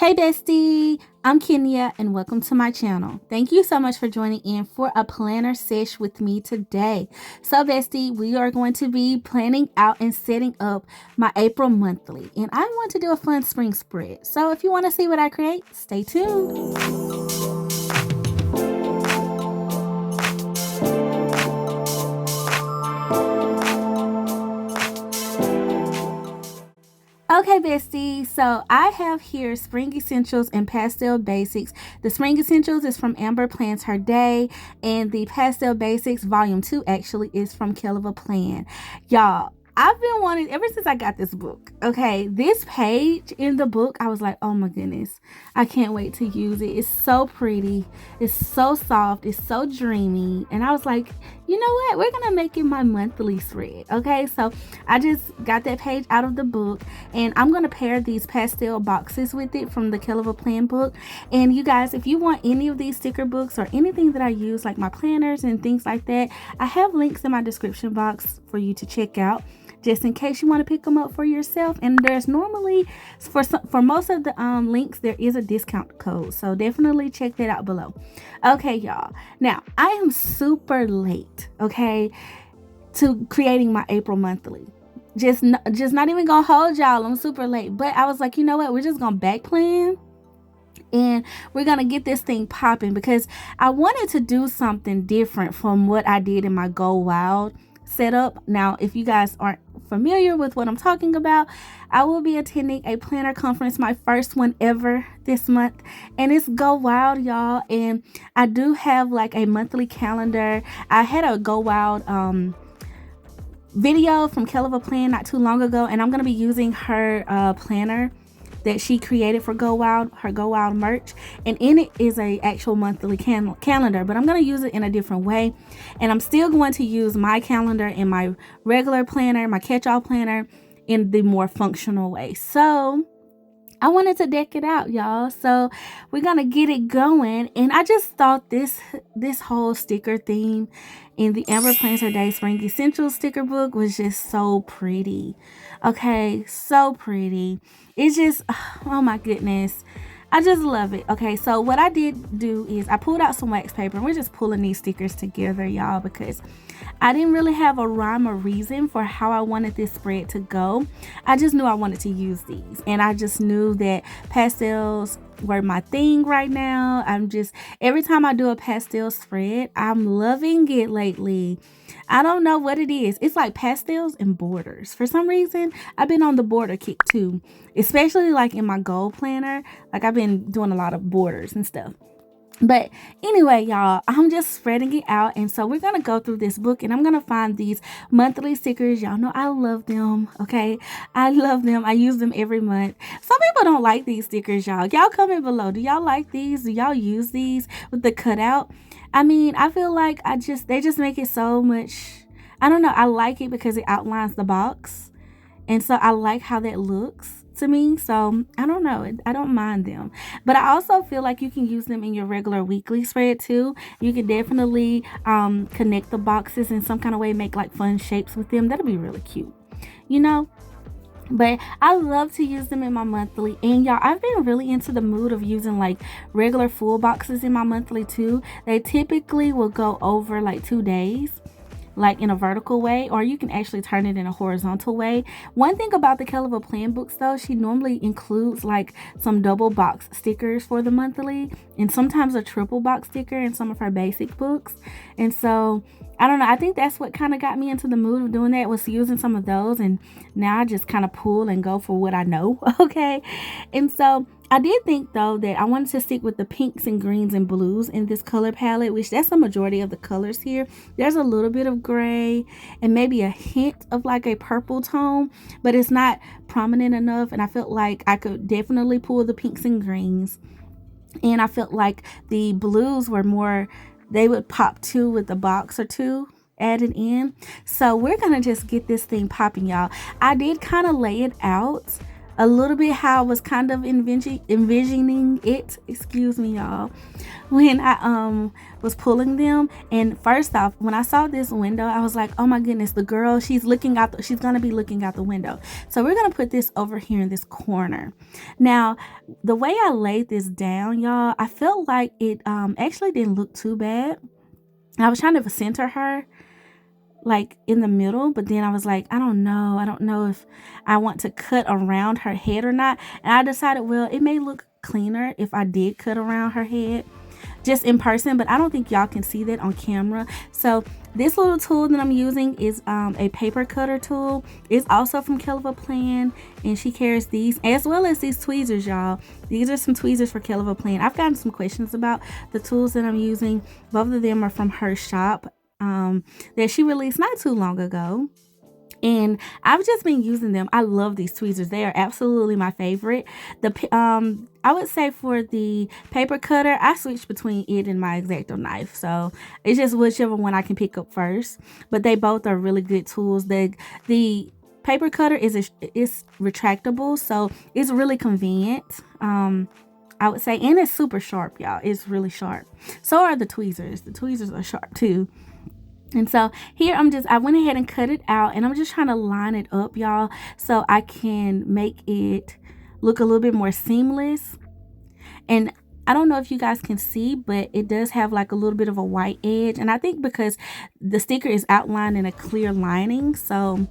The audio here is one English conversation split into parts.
Hey bestie, I'm Kenya and welcome to my channel. Thank you so much for joining in for a planner sesh with me today. So bestie, we are going to be planning out and setting up my April monthly, and I want to do a fun spring spread. So if you want to see what I create, stay tuned. Okay, bestie, so I have here Spring Essentials and Pastel Basics. The Spring Essentials is from AmberPlansHerDay, and the Pastel Basics Volume 2 actually is from KellofAPlan. Y'all, I've been wanting, ever since I got this book, okay, this page in the book, I was like, oh my goodness, I can't wait to use it. It's so pretty. It's so soft. It's so dreamy. And I was like, you know what? We're going to make it my monthly spread. Okay, so I just got that page out of the book, and I'm going to pair these pastel boxes with it from the KellofAPlan book. And you guys, if you want any of these sticker books or anything that I use, like my planners and things like that, I have links in my description box for you to check out, just in case you want to pick them up for yourself. And there's normally, for most of the links, there is a discount code, so definitely check that out below. Okay, y'all, now I am super late, okay, to creating my April monthly. Just not even gonna hold y'all, I'm super late, but I was like, you know what, we're just gonna back plan and we're gonna get this thing popping, because I wanted to do something different from what I did in my Go Wild setup. Now, if you guys aren't familiar with what I'm talking about, I will be attending a planner conference, my first one ever, this month, and it's Go Wild, y'all. And I do have like a monthly calendar. I had a Go Wild video from KellofAPlan not too long ago, and I'm going to be using her planner that she created for Go Wild, her Go Wild merch, and in it is a actual monthly calendar, but I'm going to use it in a different way. And I'm still going to use my calendar and my regular planner, my catch-all planner, in the more functional way. So I wanted to deck it out, y'all. So we're gonna get it going, and I just thought this whole sticker theme in the AmberPlansHerDay Spring Essentials sticker book was just so pretty. Okay, so pretty. It's just, oh my goodness, I just love it. Okay, so what I did do is I pulled out some wax paper, and we're just pulling these stickers together, y'all, because I didn't really have a rhyme or reason for how I wanted this spread to go. I just knew I wanted to use these, and I just knew that pastels were my thing right now. Every time I do a pastel spread, I'm loving it lately. I don't know what it is. It's like pastels and borders. For some reason, I've been on the border kick too, especially like in my gold planner. Like, I've been doing a lot of borders and stuff. But anyway, y'all, I'm just spreading it out, and so we're gonna go through this book, and I'm gonna find these monthly stickers. Y'all know I love them. Okay, I love them. I use them every month. Some people don't like these stickers, y'all. Y'all comment below. Do y'all like these? Do y'all use these with the cutout? I mean, I feel like they just make it so much. I don't know, I like it because it outlines the box, and so I like how that looks to me. So I don't know, I don't mind them, but I also feel like you can use them in your regular weekly spread too. You can definitely connect the boxes in some kind of way, make like fun shapes with them. That'll be really cute, you know. But I love to use them in my monthly, and y'all, I've been really into the mood of using like regular full boxes in my monthly too. They typically will go over like 2 days, like in a vertical way, or you can actually turn it in a horizontal way. One thing about the KellofAPlan books though, she normally includes like some double box stickers for the monthly, and sometimes a triple box sticker in some of her basic books. And so I don't know, I think that's what kind of got me into the mood of doing that, was using some of those, and now I just kind of pull and go for what I know. Okay, and so I did think though that I wanted to stick with the pinks and greens and blues in this color palette, which that's the majority of the colors here. There's a little bit of gray and maybe a hint of like a purple tone, but it's not prominent enough, and I felt like I could definitely pull the pinks and greens, and I felt like the blues were more, they would pop too with a box or two added in. So we're gonna just get this thing popping, y'all. I did kind of lay it out a little bit how I was kind of envisioning it, excuse me y'all, when I was pulling them. And first off, when I saw this window, I was like, oh my goodness, the girl, she's gonna be looking out the window. So we're gonna put this over here in this corner. Now the way I laid this down, y'all, I felt like it actually didn't look too bad. I was trying to center her like in the middle, but then I was like, I don't know if I want to cut around her head or not. And I decided, well, it may look cleaner if I did cut around her head just in person, but I don't think y'all can see that on camera. So this little tool that I'm using is a paper cutter tool. It's also from KellofAPlan, and she carries these as well as these tweezers, y'all. These are some tweezers for KellofAPlan. I've gotten some questions about the tools that I'm using. Both of them are from her shop that she released not too long ago, and I've just been using them. I love these tweezers. They are absolutely my favorite. I would say for the paper cutter, I switch between it and my X-Acto knife, so it's just whichever one I can pick up first. But they both are really good tools. The paper cutter is retractable, so it's really convenient, I would say, and it's super sharp, y'all. It's really sharp. So are the tweezers. The tweezers are sharp too. And so here I went ahead and cut it out, and I'm just trying to line it up, y'all, so I can make it look a little bit more seamless. And I don't know if you guys can see, but it does have like a little bit of a white edge, and I think because the sticker is outlined in a clear lining, so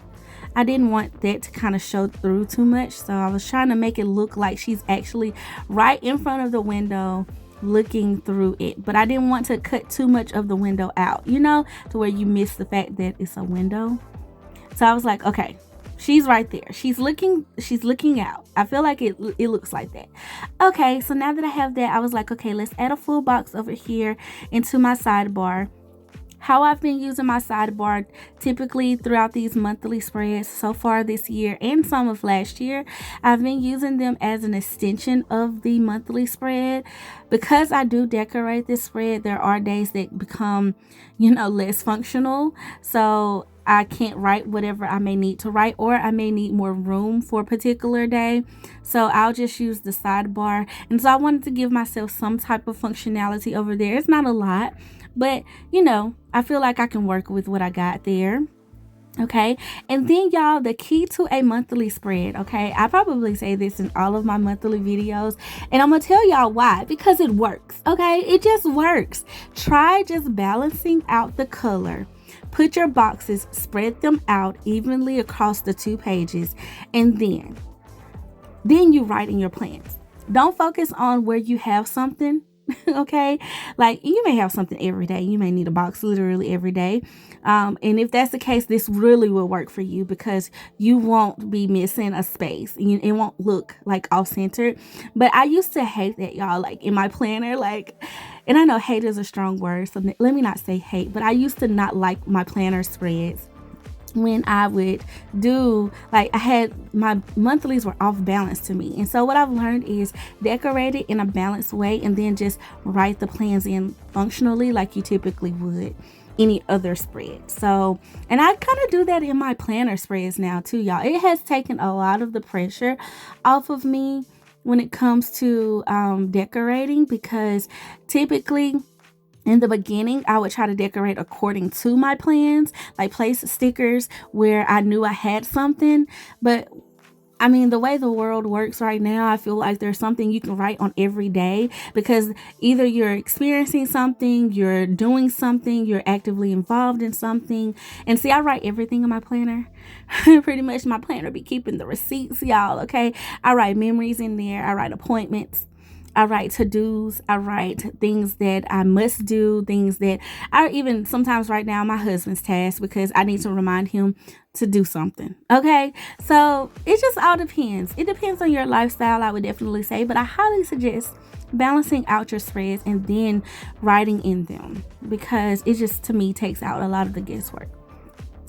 I didn't want that to kind of show through too much. So I was trying to make it look like she's actually right in front of the window looking through it, but I didn't want to cut too much of the window out, you know, to where you miss the fact that it's a window. So I was like, okay, she's right there, she's looking out. I feel like it looks like that. Okay, so now that I have that, I was like, okay, let's add a full box over here into my sidebar. How I've been using my sidebar typically throughout these monthly spreads so far this year and some of last year, I've been using them as an extension of the monthly spread. Because I do decorate this spread, there are days that become, you know, less functional. So I can't write whatever I may need to write, or I may need more room for a particular day. So I'll just use the sidebar. And so I wanted to give myself some type of functionality over there. It's not a lot, but you know, I feel like I can work with what I got there. Okay, and then y'all, the key to a monthly spread, okay, I probably say this in all of my monthly videos, and I'm gonna tell y'all why. Because it works. Okay, it just works. Try just balancing out the color. Put your boxes, spread them out evenly across the 2 pages, and then you write in your plans. Don't focus on where you have something. Okay, like you may have something every day. You may need a box literally every day, and if that's the case, this really will work for you because you won't be missing a space. It won't look like off-centered. But I used to hate that, y'all, like in my planner, like, and I know hate is a strong word, so let me not say hate, but I used to not like my planner spreads when I would do, like, I had my monthlies were off balance to me. And so what I've learned is decorate it in a balanced way, and then just write the plans in functionally like you typically would any other spread. So, and I kind of do that in my planner spreads now too, y'all. It has taken a lot of the pressure off of me when it comes to decorating, because typically in the beginning, I would try to decorate according to my plans, like place stickers where I knew I had something. But I mean, the way the world works right now, I feel like there's something you can write on every day, because either you're experiencing something, you're doing something, you're actively involved in something. And see, I write everything in my planner. Pretty much my planner be keeping the receipts, y'all, okay? I write memories in there. I write appointments. I write to-dos. I write things that I must do, things that I even sometimes write down my husband's tasks because I need to remind him to do something. Okay, so it just all depends. It depends on your lifestyle, I would definitely say, but I highly suggest balancing out your spreads and then writing in them, because it just, to me, takes out a lot of the guesswork.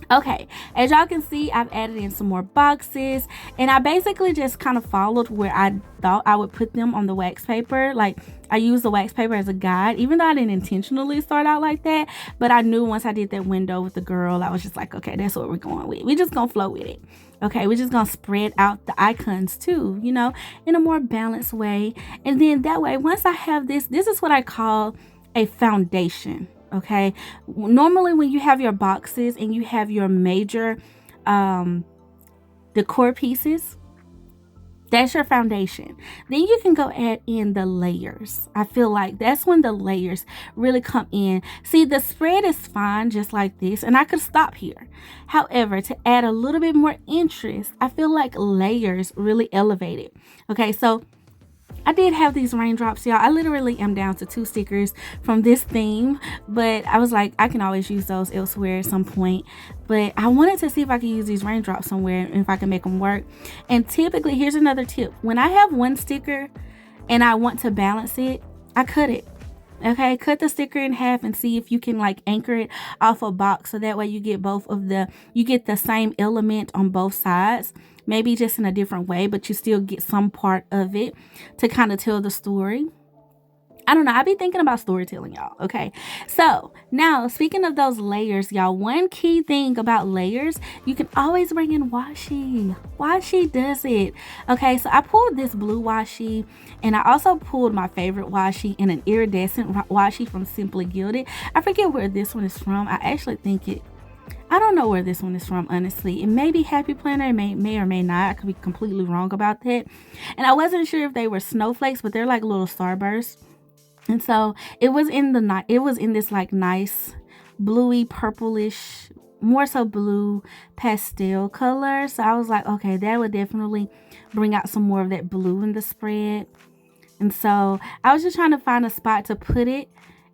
Okay, as y'all can see, I've added in some more boxes, and I basically just kind of followed where I thought I would put them on the wax paper. Like, I used the wax paper as a guide, even though I didn't intentionally start out like that, but I knew once I did that window with the girl, I was just like, okay, that's what we're going with. We're just gonna flow with it. Okay, we're just gonna spread out the icons too, you know, in a more balanced way. And then that way, once I have this is what I call a foundation. Okay, normally when you have your boxes and you have your major decor pieces, that's your foundation. Then you can go add in the layers. I feel like that's when the layers really come in. See, the spread is fine just like this, and I could stop here. However, to add a little bit more interest, I feel like layers really elevate it. Okay, so I did have these raindrops, y'all. I literally am down to 2 stickers from this theme, but I was like, I can always use those elsewhere at some point. But I wanted to see if I could use these raindrops somewhere and if I can make them work. And typically, here's another tip. When I have one sticker and I want to balance it, I cut it. Okay, cut the sticker in half and see if you can like anchor it off a box, so that way you get you get the same element on both sides, maybe just in a different way, but you still get some part of it to kind of tell the story. I don't know. I be thinking about storytelling, y'all. Okay. So now, speaking of those layers, y'all, one key thing about layers, you can always bring in washi. Washi does it. Okay. So I pulled this blue washi, and I also pulled my favorite washi in an iridescent washi from Simply Gilded. I forget where this one is from. I actually think I don't know where this one is from, honestly. It may be Happy Planner. It may or may not. I could be completely wrong about that. And I wasn't sure if they were snowflakes, but they're like little starbursts. And so it was in this like nice bluey purplish, more so blue pastel color. So I was like, okay, that would definitely bring out some more of that blue in the spread. And so I was just trying to find a spot to put it.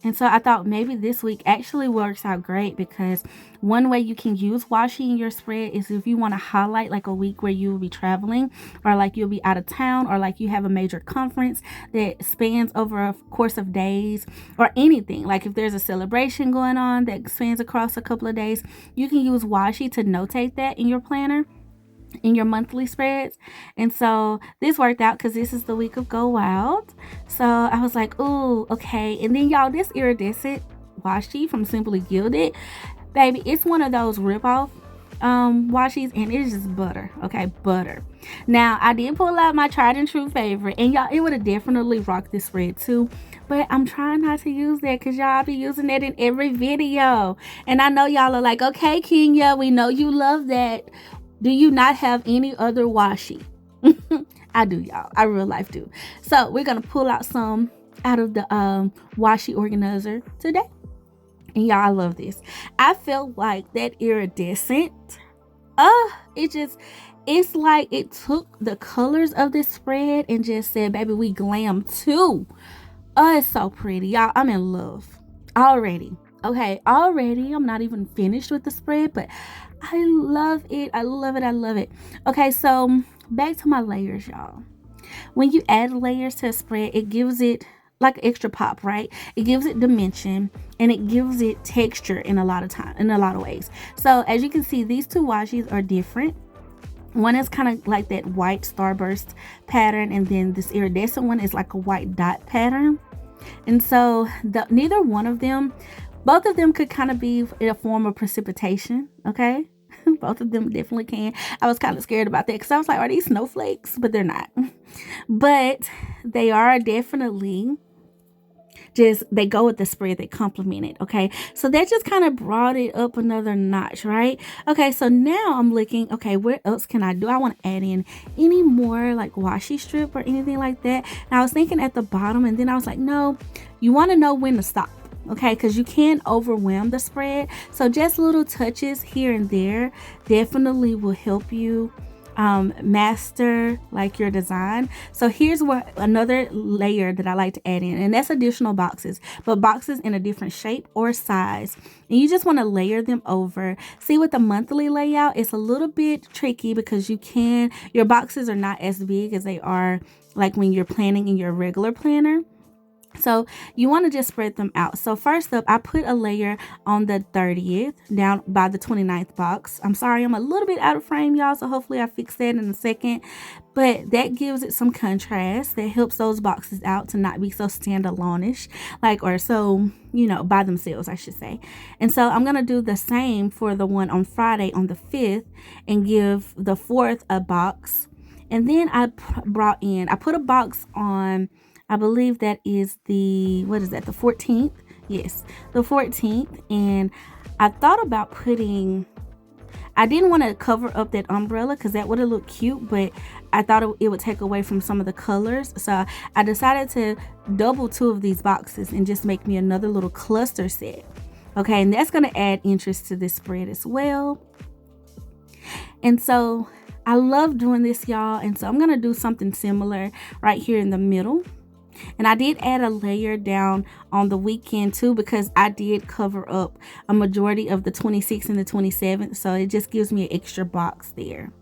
And so I thought maybe this week actually works out great, because one way you can use washi in your spread is if you want to highlight like a week where you will be traveling, or like you'll be out of town, or like you have a major conference that spans over a course of days, or anything. Like if there's a celebration going on that spans across a couple of days, you can use washi to notate that in your planner, in your monthly spreads. And so this worked out because this is the week of Go Wild. So I was like, ooh, okay. And then y'all, this iridescent washi from Simply Gilded, baby, it's one of those rip-off washis, and it's just butter. Okay, butter. Now I did pull out my tried and true favorite, and y'all, it would have definitely rocked this spread too, but I'm trying not to use that because y'all be using that in every video. And I know y'all are like, okay, Kenya, we know you love that. Do you not have any other washi? I do, y'all. I real life do. So we're going to pull out some out of the washi organizer today. And y'all, I love this. I feel like that iridescent, it's like it took the colors of this spread and just said, baby, we glam too. Oh, it's so pretty. Y'all, I'm in love already. Okay, already. I'm not even finished with the spread, but I love it. I love it. I love it. Okay, so back to my layers, y'all. When you add layers to a spread, it gives it like extra pop, right? It gives it dimension, and it gives it texture in a lot of ways. So as you can see, these two washis are different. One is kind of like that white starburst pattern, and then this iridescent one is like a white dot pattern. And so neither one of them, both of them could kind of be in a form of precipitation, okay? Both of them definitely can. I was kind of scared about that because I was like, are these snowflakes? But they're not. But they are definitely they go with the spread, they complement it, okay? So that just kind of brought it up another notch, right? Okay, so now I'm looking, okay, what else can I do? I want to add in any more like washi strip or anything like that. And I was thinking at the bottom, and then I was like, no, you want to know when to stop. Okay, because you can't overwhelm the spread. So just little touches here and there definitely will help you master like your design. So here's where another layer that I like to add in, and that's additional boxes, but boxes in a different shape or size. And you just want to layer them over. See, with the monthly layout, it's a little bit tricky because your boxes are not as big as they are like when you're planning in your regular planner. So you want to just spread them out. So first up, I put a layer on the 30th down by the 29th box. I'm sorry, I'm a little bit out of frame, y'all, so hopefully I fix that in a second. But that gives it some contrast. That helps those boxes out to not be so standalone-ish, like, or so, you know, by themselves, I should say. And so I'm going to do the same for the one on Friday on the 5th and give the 4th a box. And then I put a box on, I believe that is the, what is that, the 14th? Yes, the 14th. And I thought about putting, I didn't want to cover up that umbrella because that would have looked cute, but I thought it would take away from some of the colors. So I decided to double 2 of these boxes and just make me another little cluster set. Okay, and that's going to add interest to this spread as well. And so I love doing this, y'all. And so I'm going to do something similar right here in the middle. And I did add a layer down on the weekend too, because I did cover up a majority of the 26th and the 27th. So it just gives me an extra box there.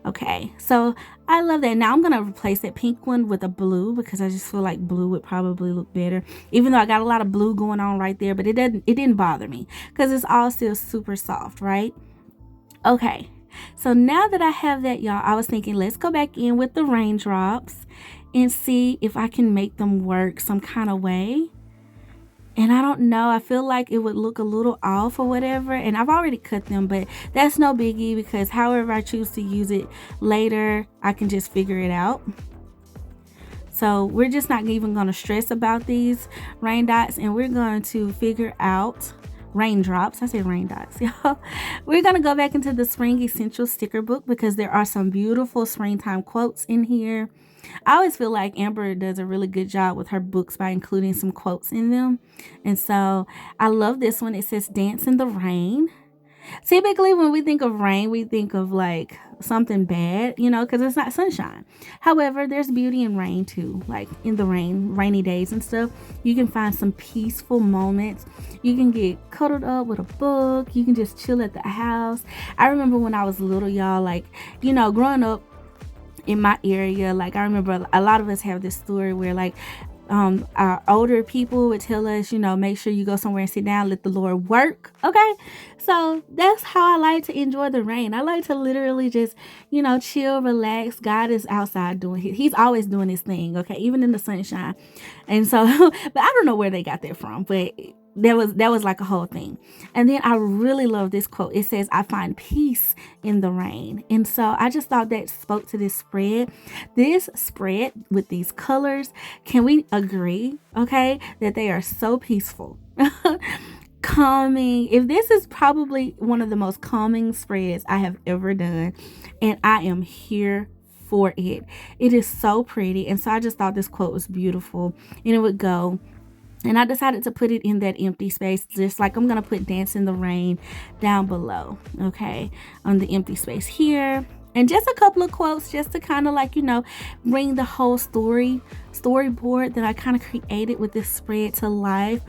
Okay, so I love that. Now I'm going to replace that pink one with a blue because I just feel like blue would probably look better. Even though I got a lot of blue going on right there, but it didn't bother me because it's all still super soft, right? Okay, so now that I have that, y'all, I was thinking let's go back in with the raindrops and see if I can make them work some kind of way. And I don't know, I feel like it would look a little off or whatever. And I've already cut them, but that's no biggie because however I choose to use it later, I can just figure it out. So we're just not even going to stress about these rain dots, and we're going to figure out raindrops. I said rain dots, y'all. We're going to go back into the Spring Essential sticker book because there are some beautiful springtime quotes in here. I always feel like Amber does a really good job with her books by including some quotes in them. And so I love this one. It says, "Dance in the rain." Typically, when we think of rain, we think of like something bad, you know, because it's not sunshine. However, there's beauty in rain too, like in the rain, rainy days and stuff. You can find some peaceful moments. You can get cuddled up with a book. You can just chill at the house. I remember when I was little, y'all, like, you know, growing up in my area, like I remember a lot of us have this story where like our older people would tell us, you know, make sure you go somewhere and sit down, let the Lord work. Okay, so that's how I like to enjoy the rain. I like to literally just, you know, chill, relax. God is outside doing he's always doing his thing, okay, even in the sunshine. And so but I don't know where they got that from, but that was like a whole thing. And then I really love this quote. It says, "I find peace in the rain." And so I just thought that spoke to this spread with these colors. Can we agree, okay, that they are so peaceful? Calming. If this is probably one of the most calming spreads I have ever done, and I am here for it. It is so pretty. And so I just thought this quote was beautiful, and it would go. And I decided to put it in that empty space, just like I'm going to put "Dance in the Rain" down below, okay, on the empty space here. And just a couple of quotes just to kind of like, you know, bring the whole storyboard that I kind of created with this spread to life.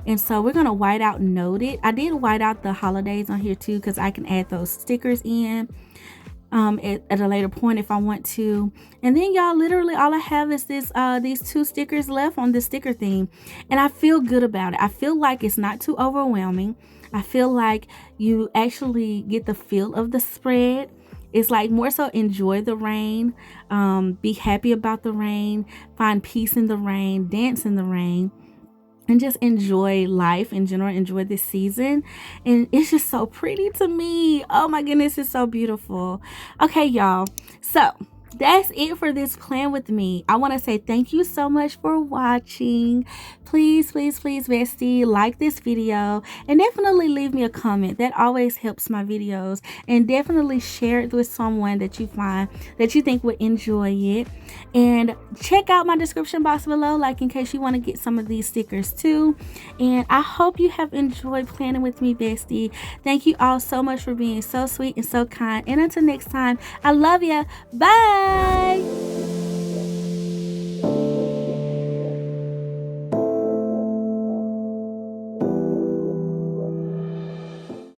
And so we're going to white out note it. I did white out the holidays on here too because I can add those stickers in at a later point if I want to. And then, y'all, literally all I have is this these 2 stickers left on the sticker theme, and I feel good about it. I feel like it's not too overwhelming. I feel like you actually get the feel of the spread. It's like more so enjoy the rain, be happy about the rain, find peace in the rain, dance in the rain, and just enjoy life in general, enjoy this season. And it's just so pretty to me. Oh my goodness, it's so beautiful. Okay, y'all. So that's it for this plan with me. I want to say thank you so much for watching. Please, please, please, bestie, like this video and definitely leave me a comment. That always helps my videos. And definitely share it with someone that you find that you think would enjoy it. And check out my description box below, like in case you want to get some of these stickers too. And I hope you have enjoyed planning with me, bestie. Thank you all so much for being so sweet and so kind. And until next time, I love ya. Bye.